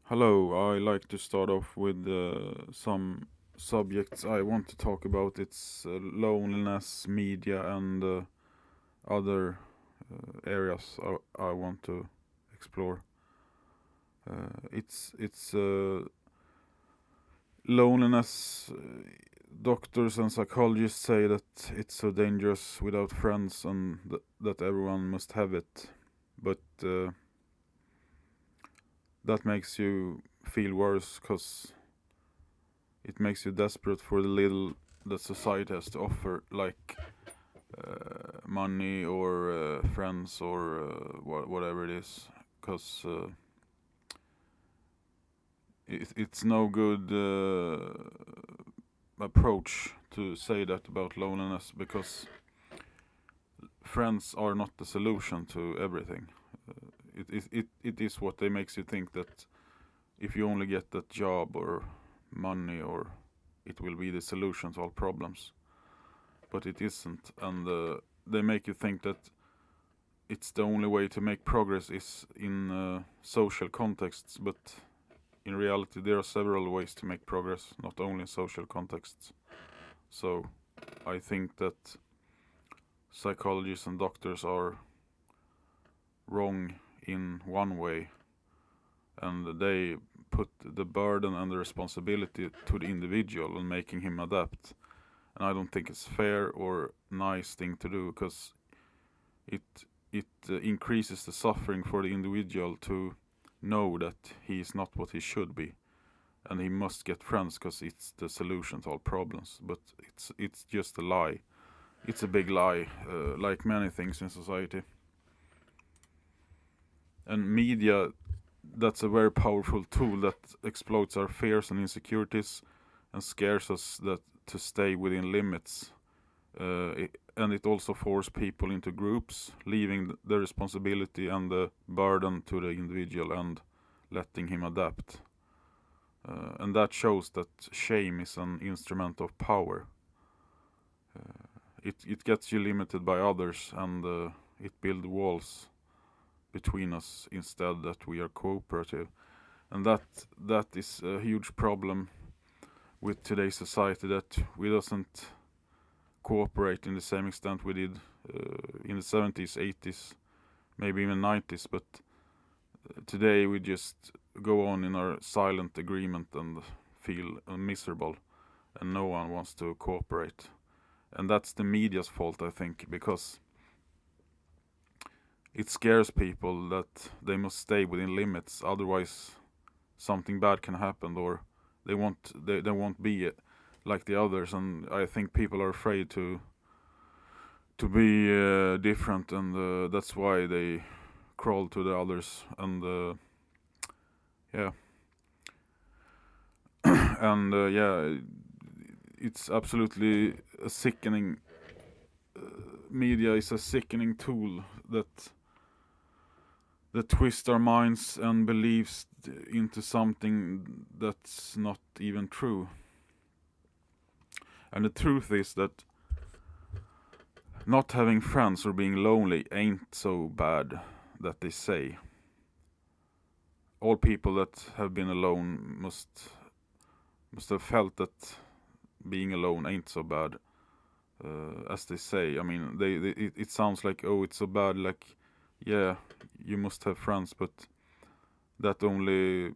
Hello, I like to start off with some subjects I want to talk about. It's loneliness, media, and other areas I want to explore. It's loneliness. Doctors and psychologists say that it's so dangerous without friends and that everyone must have it. But that makes you feel worse because it makes you desperate for the little that society has to offer, like money or friends or whatever it is. Because it's no good approach to say that about loneliness, because friends are not the solution to everything. It is what they makes you think that if you only get that job or money, or it will be the solution to all problems. But it isn't, and they make you think that it's the only way to make progress is in social contexts, but in reality there are several ways to make progress, not only in social contexts. So I think that psychologists and doctors are wrong in one way, and they put the burden and the responsibility to the individual and making him adapt. And I don't think it's fair or nice thing to do, because it it increases the suffering for the individual to know that he is not what he should be, and he must get friends because it's the solution to all problems. But it's just a lie. It's a big lie, like many things in society. And media, that's a very powerful tool that exploits our fears and insecurities and scares us that to stay within limits. And it also forces people into groups, leaving the responsibility and the burden to the individual and letting him adapt. And that shows that shame is an instrument of power. It gets you limited by others, and it builds walls between us instead that we are cooperative. And that is a huge problem with today's society, that we doesn't cooperate in the same extent we did in the 70s, 80s, maybe even 90s. But today we just go on in our silent agreement and feel miserable, and no one wants to cooperate. And that's the media's fault, I think, because it scares people that they must stay within limits, otherwise something bad can happen, or they won't be like the others. And I think people are afraid to be different, and that's why they crawl to the others. And yeah, and yeah, it's absolutely a sickening. Media is a sickening tool that twists our minds and beliefs into something that's not even true. And the truth is that not having friends or being lonely ain't so bad that they say. All people that have been alone must have felt that being alone ain't so bad, as they say. I mean, it sounds like, oh, it's so bad. Like, yeah, you must have friends, but that only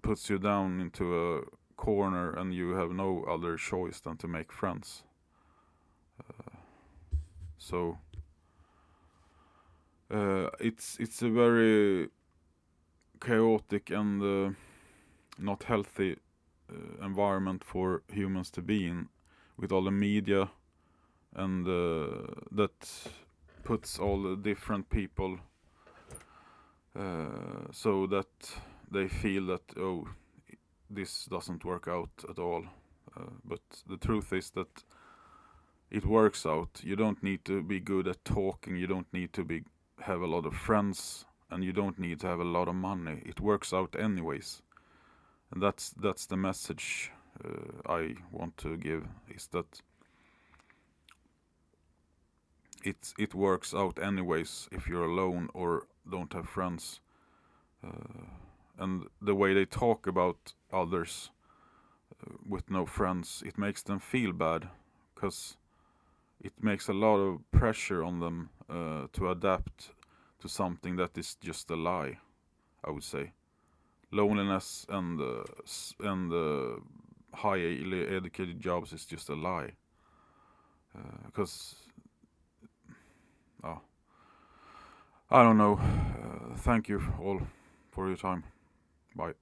puts you down into a corner, and you have no other choice than to make friends. So it's a very chaotic and not healthy environment for humans to be in, with all the media, and that puts all the different people so that they feel that, oh, this doesn't work out at all. But the truth is that it works out. You don't need to be good at talking, you don't need to have a lot of friends, and you don't need to have a lot of money. It works out anyways. And that's the message I want to give, is that it works out anyways if you're alone or don't have friends. and the way they talk about others with no friends, it makes them feel bad, because it makes a lot of pressure on them to adapt to something that is just a lie, I would say. Loneliness and highly educated jobs is just a lie. Because I don't know. Thank you all for your time. Bye.